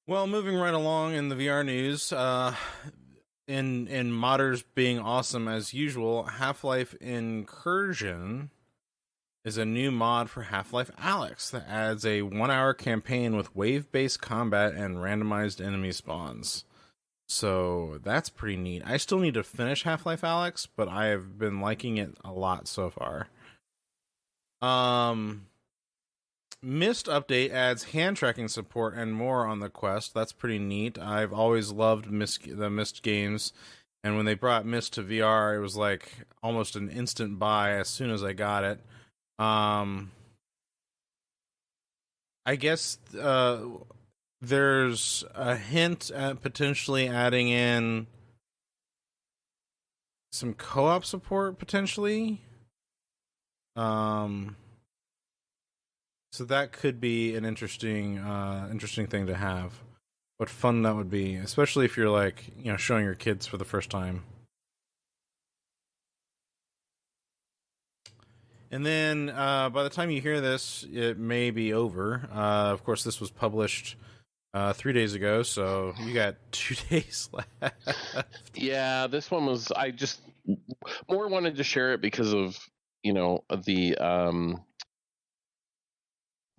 Well, moving right along in the VR news, in modders being awesome as usual, Half-Life Incursion is a new mod for Half-Life Alyx that adds a 1-hour campaign with wave-based combat and randomized enemy spawns. So that's pretty neat. I still need to finish Half-Life Alyx, but I have been liking it a lot so far. Myst update adds hand tracking support and more on the Quest. That's pretty neat. I've always loved the Myst games, and when they brought Myst to VR, it was like almost an instant buy as soon as I got it. I guess there's a hint at potentially adding in some co-op support potentially. So that could be an interesting thing to have. What fun that would be, especially if you're showing your kids for the first time. And then by the time you hear this, it may be over. Of course, this was published 3 days ago, so you got 2 days left. Yeah, this one was. I just more wanted to share it because of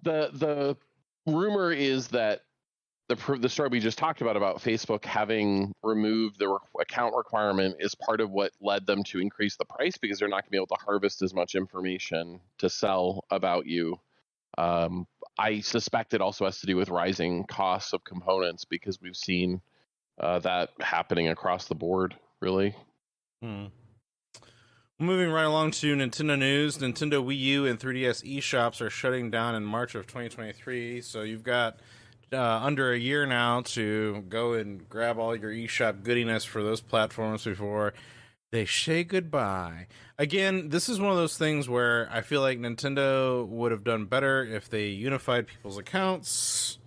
the rumor is that the story we just talked about Facebook having removed the account requirement is part of what led them to increase the price because they're not going to be able to harvest as much information to sell about you. I suspect it also has to do with rising costs of components because we've seen that happening across the board, really. Moving right along to Nintendo news, Nintendo Wii U and 3DS eShops are shutting down in March of 2023, so you've got under a year now to go and grab all your eShop goodiness for those platforms before they say goodbye. Again, this is one of those things where I feel like Nintendo would have done better if they unified people's accounts.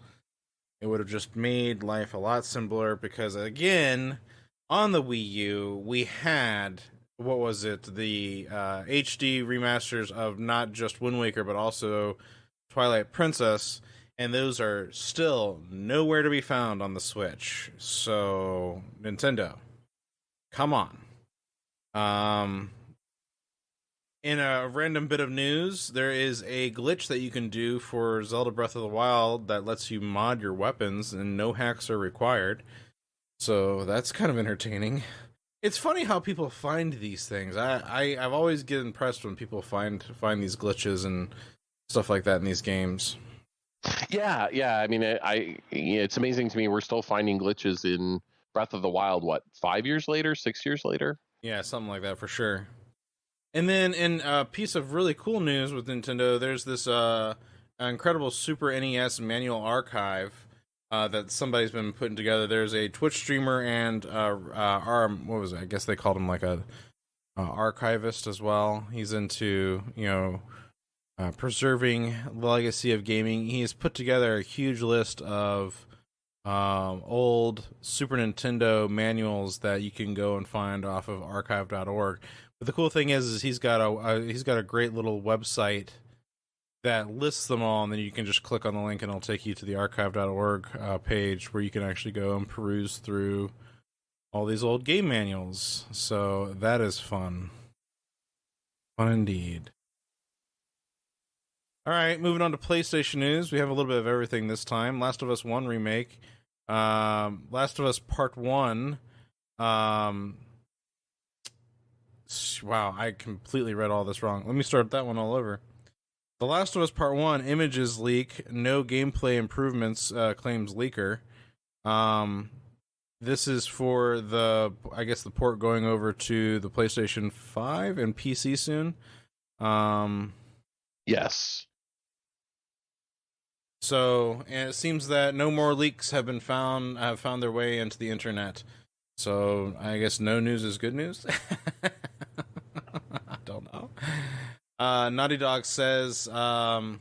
It would have just made life a lot simpler because, again, on the Wii U, we had... what was it? The HD remasters of not just Wind Waker, but also Twilight Princess, and those are still nowhere to be found on the Switch. So, Nintendo, come on. In a random bit of news, there is a glitch that you can do for Zelda Breath of the Wild that lets you mod your weapons, and no hacks are required. So, that's kind of entertaining. It's funny how people find these things. I've always get impressed when people find these glitches and stuff like that in these games. Yeah. I mean, it's amazing to me. We're still finding glitches in Breath of the Wild. What, 5 years later, 6 years later? Yeah, something like that for sure. And then in a piece of really cool news with Nintendo, there's this incredible Super NES manual archive that somebody's been putting together. There's a Twitch streamer and what was it? I guess they called him like a archivist as well. He's into preserving the legacy of gaming. He has put together a huge list of old Super Nintendo manuals that you can go and find off of archive.org. But the cool thing is he's got a great little website that lists them all, and then you can just click on the link and it'll take you to the archive.org page where you can actually go and peruse through all these old game manuals. So that is fun. Fun indeed. All right, moving on to PlayStation news. We have a little bit of everything this time. Last of Us 1 remake. Last of Us Part 1. Wow, I completely read all this wrong. Let me start that one all over. The Last of Us Part 1 images leak. No gameplay improvements, claims leaker. This is for the port going over to the PlayStation 5 and PC soon. Yes. So, and it seems that no more leaks have found their way into the internet. So, I guess no news is good news. I don't know. Naughty Dog says that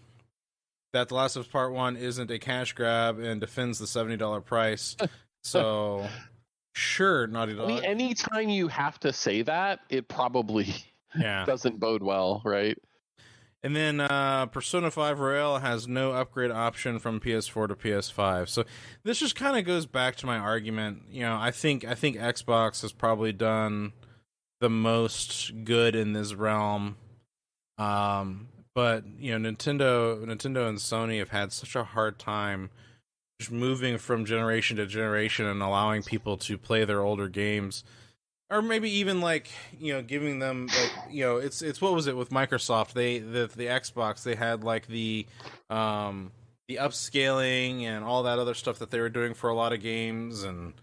The Last of Us Part 1 isn't a cash grab and defends the $70 price. So, sure, Naughty Dog. I mean, anytime you have to say that, it probably doesn't bode well, right? And then Persona 5 Royale has no upgrade option from PS4 to PS5. So this just kind of goes back to my argument. You know, I think Xbox has probably done the most good in this realm. But you know, Nintendo and Sony have had such a hard time just moving from generation to generation and allowing people to play their older games. Or maybe even giving them it's what was it with Microsoft? The Xbox, they had the upscaling and all that other stuff that they were doing for a lot of games, and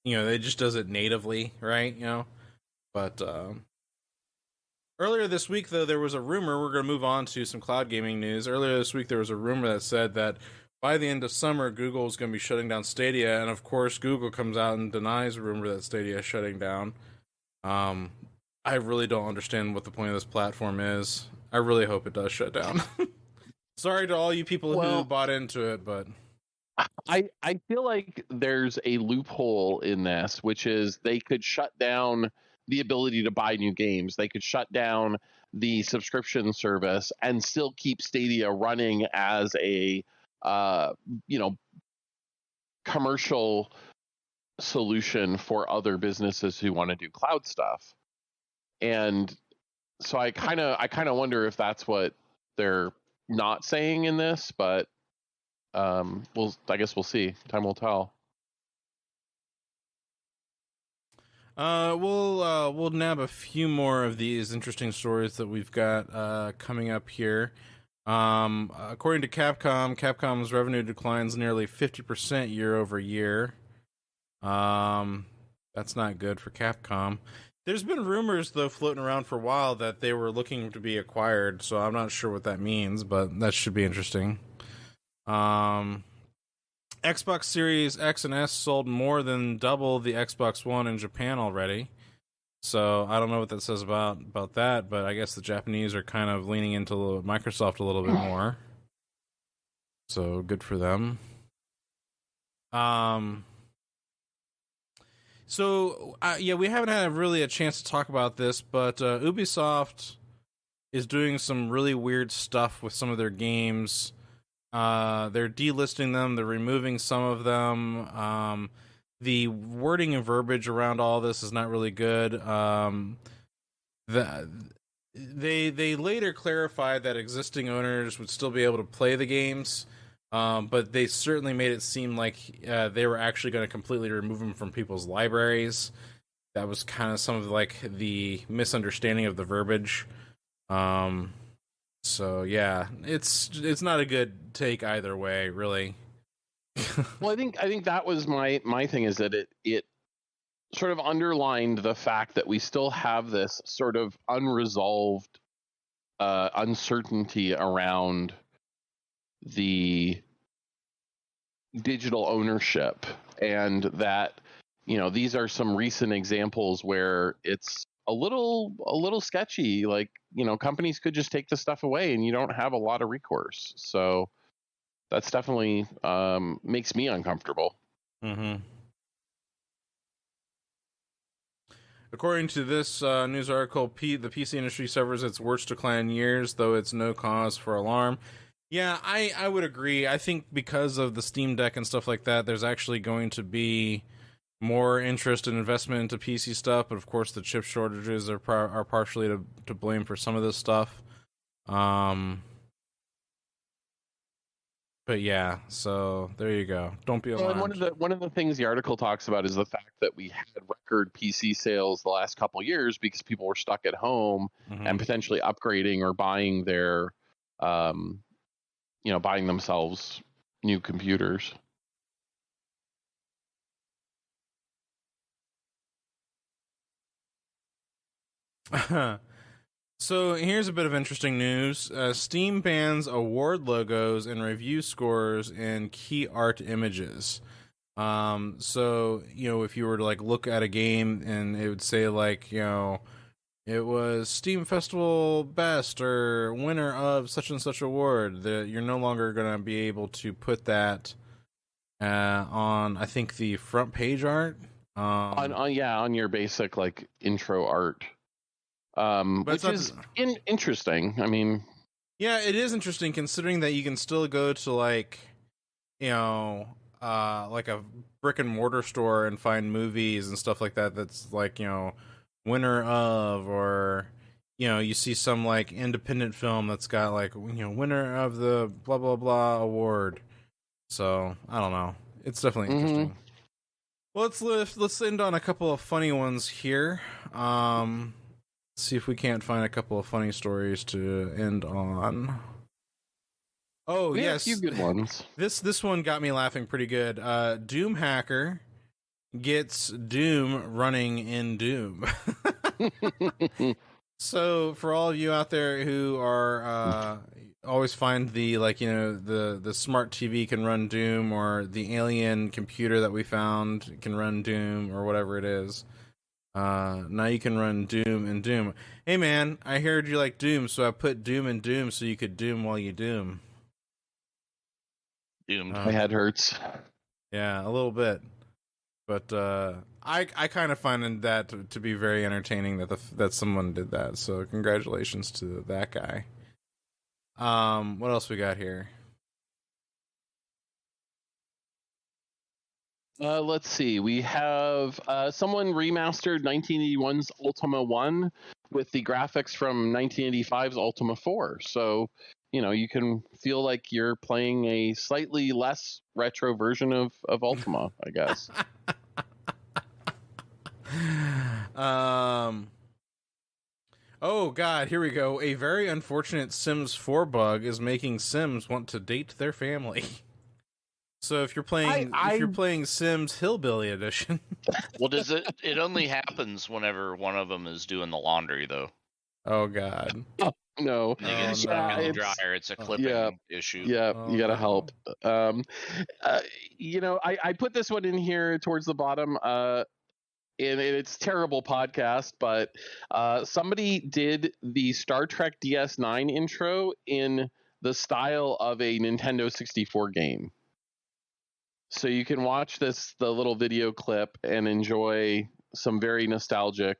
they just does it natively, right? But earlier this week though there was a rumor. We're going to move on to some cloud gaming news. Earlier this week there was a rumor that said that by the end of summer, Google is going to be shutting down Stadia, and of course, Google comes out and denies the rumor that Stadia is shutting down. I really don't understand what the point of this platform is. I really hope it does shut down. Sorry to all you people who bought into it, but I feel like there's a loophole in this, which is they could shut down the ability to buy new games. They could shut down the subscription service and still keep Stadia running as a commercial solution for other businesses who want to do cloud stuff. And so I kind of wonder if that's what they're not saying in this, but I guess we'll see. Time will tell. We'll nab a few more of these interesting stories that we've got coming up here. According to Capcom's revenue declines nearly 50% year over year. That's not good for Capcom. There's been rumors though floating around for a while that they were looking to be acquired, so I'm not sure what that means, but that should be interesting. Xbox Series X and S sold more than double the Xbox One in Japan already. So I don't know what that says about that, but I guess the Japanese are kind of leaning into Microsoft a little bit more. So good for them. We haven't had really a chance to talk about this, but Ubisoft is doing some really weird stuff with some of their games. They're delisting them. They're removing some of them. The wording and verbiage around all this is not really good. They later clarified that existing owners would still be able to play the games, but they certainly made it seem like they were actually going to completely remove them from people's libraries. That was kind of some of the misunderstanding of the verbiage. So yeah, it's not a good take either way, really. Well, I think that was my thing, is that it sort of underlined the fact that we still have this sort of unresolved uncertainty around the digital ownership, and that these are some recent examples where it's a little sketchy. Companies could just take the stuff away, and you don't have a lot of recourse. So that's definitely makes me uncomfortable. Mm-hmm. According to this news article, the PC industry suffers its worst decline in years, though it's no cause for alarm. Yeah, I would agree. I think because of the Steam Deck and stuff like that, there's actually going to be more interest and investment into PC stuff, but of course the chip shortages are partially to blame for some of this stuff. But yeah, so there you go. Don't be alarmed. Well, and one of the things the article talks about is the fact that we had record PC sales the last couple of years because people were stuck at home and potentially upgrading or buying their, buying themselves new computers. So here's a bit of interesting news. Steam bans award logos and review scores in key art images. So, if you were to look at a game and it would say it was Steam Festival Best or winner of such and such award, that you're no longer going to be able to put that on, I think, the front page art. On your basic intro art. Which is interesting. I mean, yeah, it is interesting considering that you can still go to a brick and mortar store and find movies and stuff like that. That's winner of, or you see some independent film that's got winner of the blah blah blah award. So I don't know. It's definitely interesting. Well, let's end on a couple of funny ones here. See if we can't find a couple of funny stories to end on. Oh, yes. A few good ones. This one got me laughing pretty good. Doom hacker gets Doom running in Doom. So for all of you out there who are always find the the smart TV can run Doom, or the alien computer that we found can run Doom, or whatever it is. Now you can run Doom and Doom. Hey man, I heard you like Doom, so I put Doom and Doom so you could Doom while you Doom. Doomed. My head hurts. Yeah, a little bit. But I kind of find that to be very entertaining that someone did that. So congratulations to that guy. What else we got here? Let's see. We have someone remastered 1981's Ultima 1 with the graphics from 1985's Ultima 4. So, you can feel like you're playing a slightly less retro version of Ultima, I guess. Oh god, here we go. A very unfortunate Sims 4 bug is making Sims want to date their family. So if you're playing Sims Hillbilly Edition. Well, it only happens whenever one of them is doing the laundry, though. Oh god. No. They get stuck in the dryer. It's a clipping issue. Yeah, you gotta help. I put this one in here towards the bottom. And it's terrible podcast, but somebody did the Star Trek DS9 intro in the style of a Nintendo 64 game. So you can watch the little video clip and enjoy some very nostalgic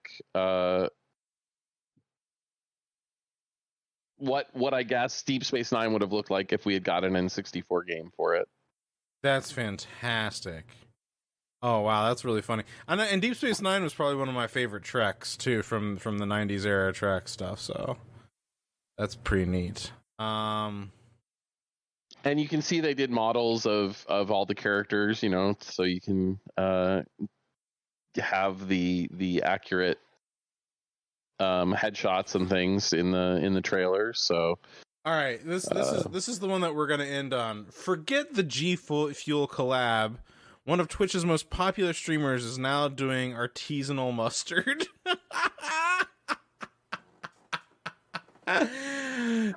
what I guess Deep Space Nine would have looked like if we had got an N64 game for it. That's fantastic. Oh wow, that's really funny. And Deep Space Nine was probably one of my favorite Treks too, from the '90s era Trek stuff. So that's pretty neat. And you can see they did models of all the characters, so you can have the accurate headshots and things in the trailers. So, all right, this is the one that we're gonna end on. Forget the G Fuel collab. One of Twitch's most popular streamers is now doing artisanal mustard.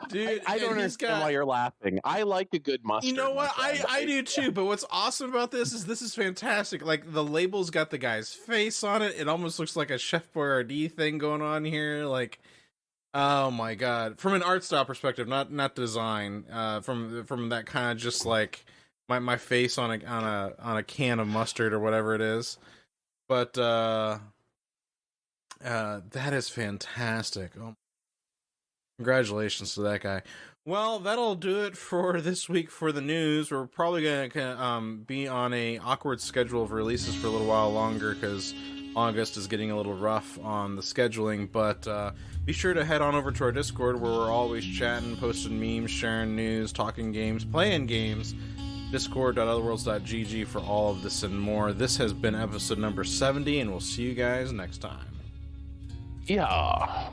Dude, I don't understand why you're laughing. I like a good mustard. You know what? I do too. But what's awesome about this is fantastic. Like, the label's got the guy's face on it. It almost looks like a Chef Boyardee thing going on here. Like, Oh my god! From an art style perspective, not design. From that kind of just like my face on a can of mustard or whatever it is. But that is fantastic. Oh, congratulations to that guy. Well, that'll do it for this week for the news. We're probably gonna be on a awkward schedule of releases for a little while longer because August is getting a little rough on the scheduling. But be sure to head on over to our Discord where we're always chatting, posting memes, sharing news, talking games, playing games. Discord.otherworlds.gg for all of this and more. This has been episode number 70, and we'll see you guys next time. Yeah.